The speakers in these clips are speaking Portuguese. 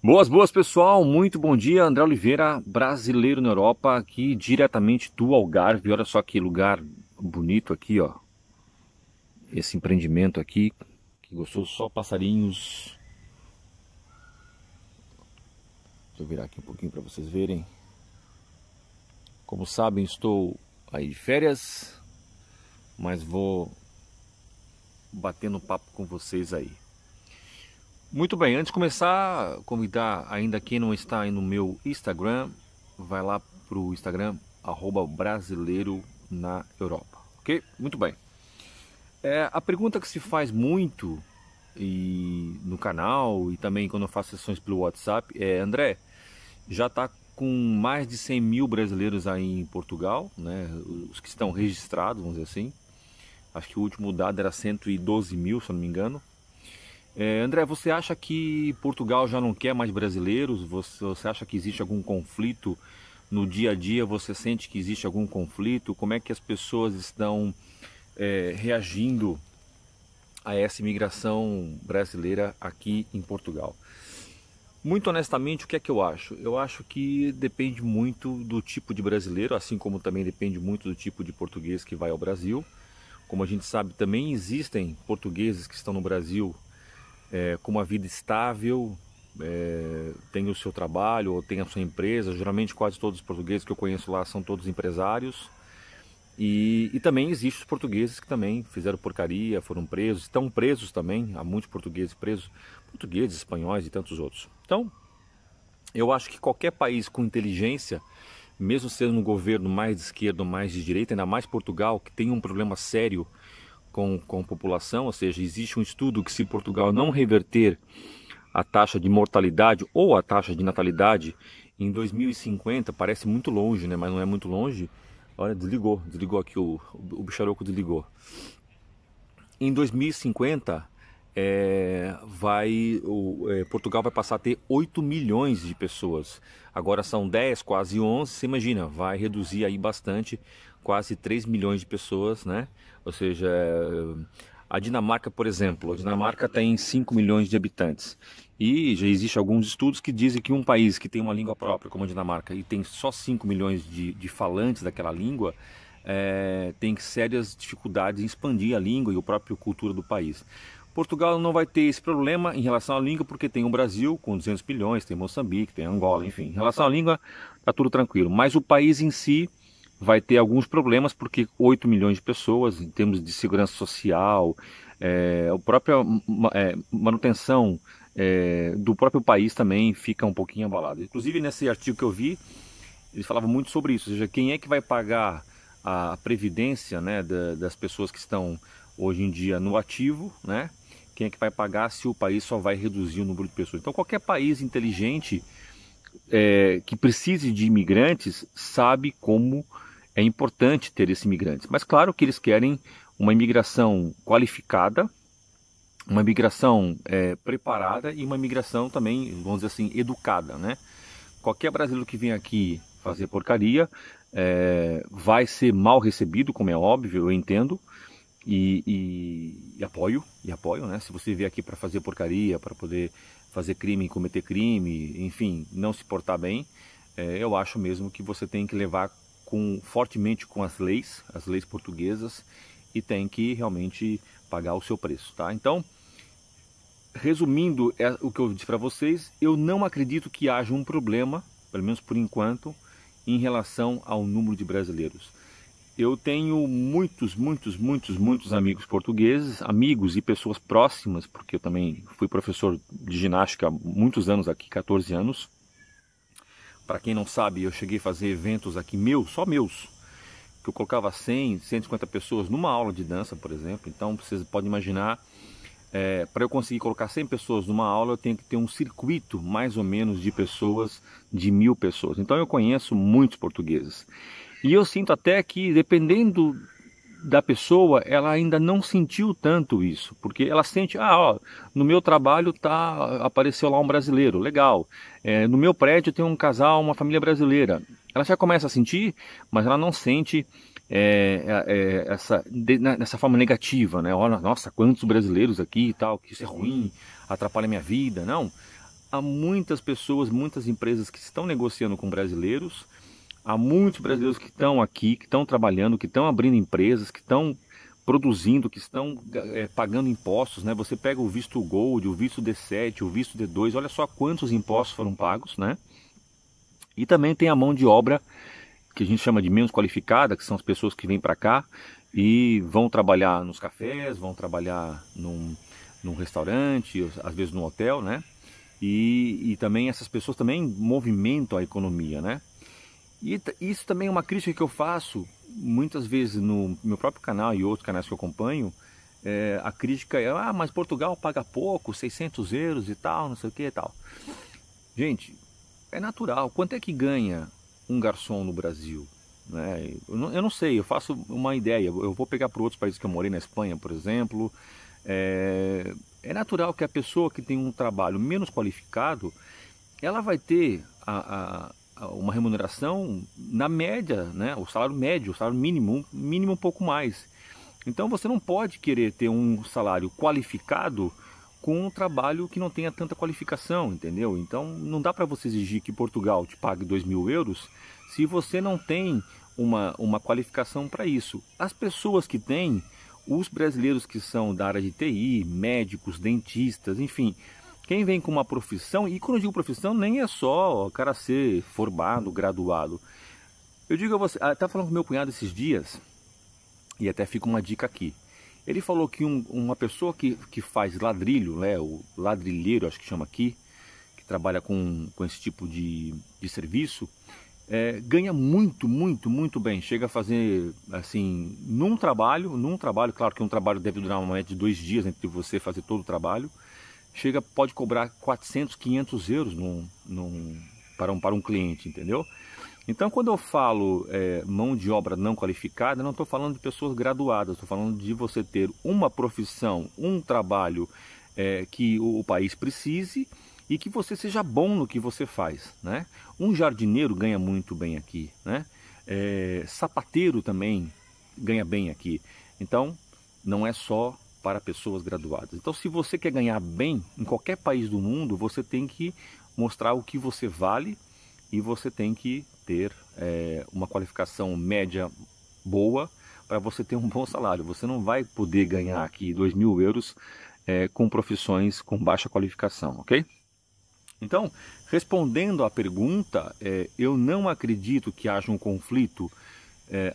Boas pessoal, muito bom dia, André Oliveira, brasileiro na Europa, aqui diretamente do Algarve. Olha só que lugar bonito aqui, ó. Esse empreendimento aqui, que gostoso, só passarinhos. Deixa eu virar aqui um pouquinho para vocês verem. Como sabem, estou aí de férias, mas vou batendo papo com vocês aí. Muito bem, antes de começar, convidar ainda quem não está aí no meu Instagram, vai lá pro Instagram, @brasileiro na Europa, ok? Muito bem. A pergunta que se faz muito no canal e também quando eu faço sessões pelo WhatsApp é: André, já está com mais de 100 mil brasileiros aí em Portugal, né? Os que estão registrados, vamos dizer assim. Acho que o último dado era 112 mil, se eu não me engano. André, você acha que Portugal já não quer mais brasileiros? Você acha que existe algum conflito no dia a dia? Você sente que existe algum conflito? Como é que as pessoas estão reagindo a essa imigração brasileira aqui em Portugal? Muito honestamente, o que é que eu acho? Eu acho que depende muito do tipo de brasileiro, assim como também depende muito do tipo de português que vai ao Brasil. Como a gente sabe, também existem portugueses que estão no Brasil com uma vida estável, tem o seu trabalho ou tem a sua empresa. Geralmente quase todos os portugueses que eu conheço lá são todos empresários. E também existem os portugueses que também fizeram porcaria, foram presos, estão presos também. Há muitos portugueses presos, portugueses, espanhóis e tantos outros. Então, eu acho que qualquer país com inteligência, mesmo sendo um governo mais de esquerda ou mais de direita, ainda mais Portugal, que tem um problema sério com a população, ou seja, existe um estudo que se Portugal não reverter a taxa de mortalidade ou a taxa de natalidade em 2050, parece muito longe, né? Mas não é muito longe. Olha, desligou aqui, o bicharoco desligou. Em 2050, Portugal vai passar a ter 8 milhões de pessoas. Agora são 10, quase 11, você imagina, vai reduzir aí bastante, quase 3 milhões de pessoas, né? Ou seja, a Dinamarca, por exemplo, a Dinamarca tem 5 milhões de habitantes. E já existem alguns estudos que dizem que um país que tem uma língua própria, como a Dinamarca, e tem só 5 milhões de falantes daquela língua, tem sérias dificuldades em expandir a língua e a própria cultura do país. Portugal não vai ter esse problema em relação à língua, porque tem o Brasil com 200 milhões, tem Moçambique, tem Angola, enfim. Em relação à língua, está tudo tranquilo. Mas o país em si vai ter alguns problemas, porque 8 milhões de pessoas, em termos de segurança social, a própria manutenção do próprio país também fica um pouquinho abalada. Inclusive, nesse artigo que eu vi, ele falava muito sobre isso, ou seja, quem é que vai pagar a previdência, né, das pessoas que estão hoje em dia no ativo, né? Quem é que vai pagar se o país só vai reduzir o número de pessoas? Então, qualquer país inteligente que precise de imigrantes sabe como é importante ter esses imigrantes. Mas claro que eles querem uma imigração qualificada, uma imigração preparada e uma imigração também, vamos dizer assim, educada, né? Qualquer brasileiro que vem aqui fazer porcaria vai ser mal recebido, como é óbvio, eu entendo. E apoio, né? Se você vier aqui para fazer porcaria, para poder fazer crime, cometer crime, enfim, não se portar bem, eu acho mesmo que você tem que levar fortemente com as leis portuguesas, e tem que realmente pagar o seu preço, tá? Então, resumindo o que eu disse para vocês, eu não acredito que haja um problema, pelo menos por enquanto, em relação ao número de brasileiros. Eu tenho muitos amigos portugueses, amigos e pessoas próximas, porque eu também fui professor de ginástica há muitos anos aqui, 14 anos. Para quem não sabe, eu cheguei a fazer eventos aqui só meus, que eu colocava 100, 150 pessoas numa aula de dança, por exemplo. Então vocês podem imaginar, para eu conseguir colocar 100 pessoas numa aula, eu tenho que ter um circuito mais ou menos de pessoas, de 1000 pessoas. Então eu conheço muitos portugueses. E eu sinto até que, dependendo da pessoa, ela ainda não sentiu tanto isso, porque ela sente, no meu trabalho apareceu lá um brasileiro, legal. No meu prédio tem um casal, uma família brasileira. Ela já começa a sentir, mas ela não sente nessa forma negativa, né? Olha, nossa, quantos brasileiros aqui e tal, que isso é ruim, atrapalha a minha vida. Não. há muitas pessoas, muitas empresas que estão negociando com brasileiros, há muitos brasileiros que estão aqui, que estão trabalhando, que estão abrindo empresas, que estão produzindo, que estão pagando impostos, né? Você pega o visto Gold, o visto D7, o visto D2, olha só quantos impostos foram pagos, né? E também tem a mão de obra, que a gente chama de menos qualificada, que são as pessoas que vêm para cá e vão trabalhar nos cafés, vão trabalhar num restaurante, às vezes num hotel, né? E também essas pessoas também movimentam a economia, né? E isso também é uma crítica que eu faço muitas vezes no meu próprio canal e outros canais que eu acompanho. A crítica é, mas Portugal paga pouco, 600 euros e tal, não sei o que e tal. Gente, é natural. Quanto é que ganha um garçom no Brasil? Né? Eu não sei, eu faço uma ideia. Eu vou pegar por outros países que eu morei, na Espanha, por exemplo. É natural que a pessoa que tem um trabalho menos qualificado, ela vai ter uma remuneração na média, né? O salário médio, o salário mínimo um pouco mais. Então você não pode querer ter um salário qualificado com um trabalho que não tenha tanta qualificação, entendeu? Então não dá para você exigir que Portugal te pague 2.000 euros se você não tem uma qualificação para isso. As pessoas que têm, os brasileiros que são da área de TI, médicos, dentistas, enfim, quem vem com uma profissão, e quando eu digo profissão, nem é só o cara ser formado, graduado. Eu digo a você, estava falando com meu cunhado esses dias, e até fica uma dica aqui. Ele falou que uma pessoa que faz ladrilho, né, o ladrilheiro, acho que chama aqui, que trabalha com esse tipo de serviço, ganha muito bem. Chega a fazer, assim, num trabalho, claro que um trabalho deve durar uma média de 2 dias entre você fazer todo o trabalho, pode cobrar 400, 500 euros para um cliente, entendeu? Então, quando eu falo mão de obra não qualificada, não estou falando de pessoas graduadas, estou falando de você ter uma profissão, um trabalho que o país precise e que você seja bom no que você faz, né? Um jardineiro ganha muito bem aqui, né? Sapateiro também ganha bem aqui. Então, não é só para pessoas graduadas. Então, se você quer ganhar bem em qualquer país do mundo, você tem que mostrar o que você vale e você tem que ter uma qualificação média boa para você ter um bom salário. Você não vai poder ganhar aqui 2.000 euros com profissões com baixa qualificação, ok? Então, respondendo à pergunta, eu não acredito que haja um conflito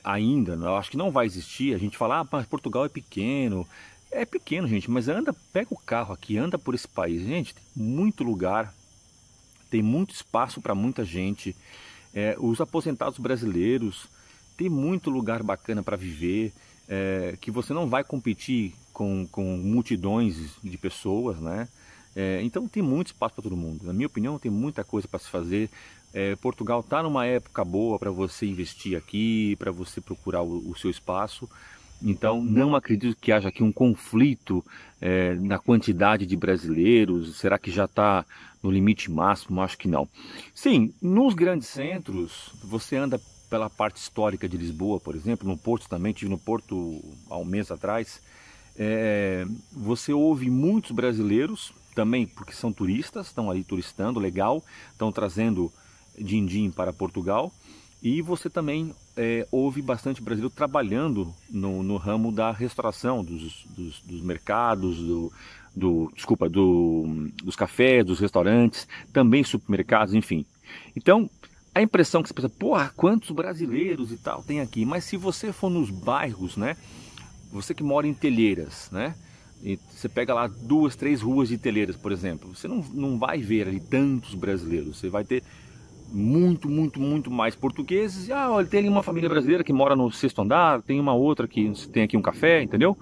ainda. Eu acho que não vai existir. A gente fala, mas Portugal é pequeno. É pequeno, gente, mas pega o carro aqui, anda por esse país. Gente, tem muito lugar, tem muito espaço para muita gente. Os aposentados brasileiros, tem muito lugar bacana para viver, que você não vai competir com multidões de pessoas, né? Então tem muito espaço para todo mundo. Na minha opinião, tem muita coisa para se fazer. Portugal está numa época boa para você investir aqui, para você procurar o seu espaço. Então não acredito que haja aqui um conflito na quantidade de brasileiros. Será que já está no limite máximo? Acho que não. Sim, nos grandes centros, você anda pela parte histórica de Lisboa, por exemplo, no Porto também, estive no Porto há um mês atrás, você ouve muitos brasileiros, também porque são turistas, estão ali turistando, legal, estão trazendo din-din para Portugal, e você também ouve bastante brasileiro trabalhando no ramo da restauração, dos mercados, dos cafés, dos restaurantes, também supermercados, enfim. Então, a impressão que você pensa, porra, quantos brasileiros e tal tem aqui, mas se você for nos bairros, né, você que mora em Telheiras, né, e você pega lá 2, 3 ruas de Telheiras, por exemplo, você não vai ver ali tantos brasileiros, você vai ter muito mais portugueses. Olha, tem ali uma família brasileira que mora no 6º andar, tem uma outra que tem aqui um café, entendeu?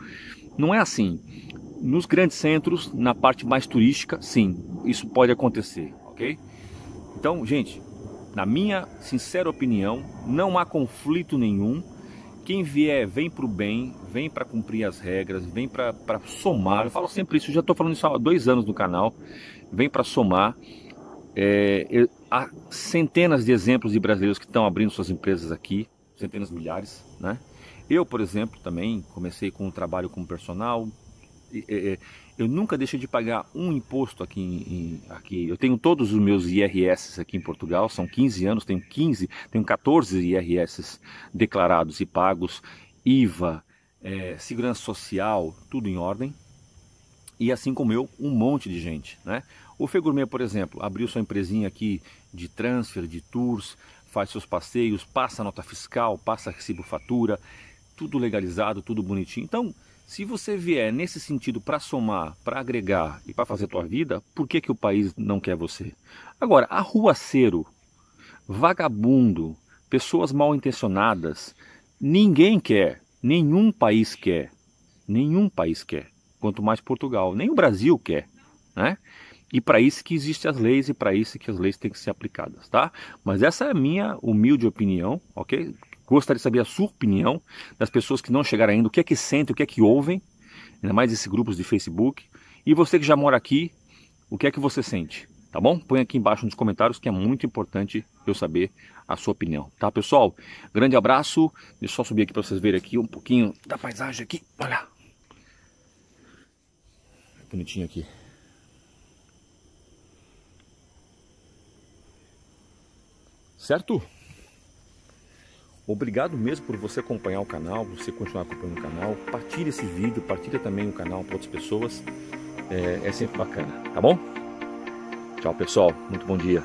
Não é assim. Nos grandes centros, na parte mais turística, sim, isso pode acontecer, ok? Então, gente, na minha sincera opinião, não há conflito nenhum. Quem vier, vem para o bem, vem para cumprir as regras, vem para somar. Eu falo sempre isso, eu já estou falando isso há 2 anos no canal. Vem para somar. Há centenas de exemplos de brasileiros que estão abrindo suas empresas aqui, centenas, milhares, né? Eu, por exemplo, também comecei com um trabalho como personal. Eu nunca deixei de pagar um imposto aqui. Eu tenho todos os meus IRS aqui em Portugal, são 15 anos, tenho 14 IRS declarados e pagos, IVA, segurança social, tudo em ordem. E assim como eu, um monte de gente, né? O Fê Gourmet, por exemplo, abriu sua empresinha aqui de transfer, de tours, faz seus passeios, passa nota fiscal, passa recibo fatura, tudo legalizado, tudo bonitinho. Então, se você vier nesse sentido para somar, para agregar e para fazer a tua vida, por que que o país não quer você? Agora, arruaceiro, vagabundo, pessoas mal intencionadas, ninguém quer, nenhum país quer, quanto mais Portugal, nem o Brasil quer, né? E para isso que existem as leis e para isso que as leis têm que ser aplicadas, tá? Mas essa é a minha humilde opinião, ok? Gostaria de saber a sua opinião, das pessoas que não chegaram ainda, o que é que sentem, o que é que ouvem, ainda mais esses grupos de Facebook. E você que já mora aqui, o que é que você sente, tá bom? Põe aqui embaixo nos comentários que é muito importante eu saber a sua opinião, tá, pessoal? Grande abraço, deixa eu só subir aqui para vocês verem aqui um pouquinho da paisagem aqui, olha. Bonitinho aqui. Certo? Obrigado mesmo por você acompanhar o canal, você continuar acompanhando o canal. Partilhe esse vídeo, partilhe também o canal para outras pessoas. É sempre bacana, tá bom? Tchau, pessoal. Muito bom dia.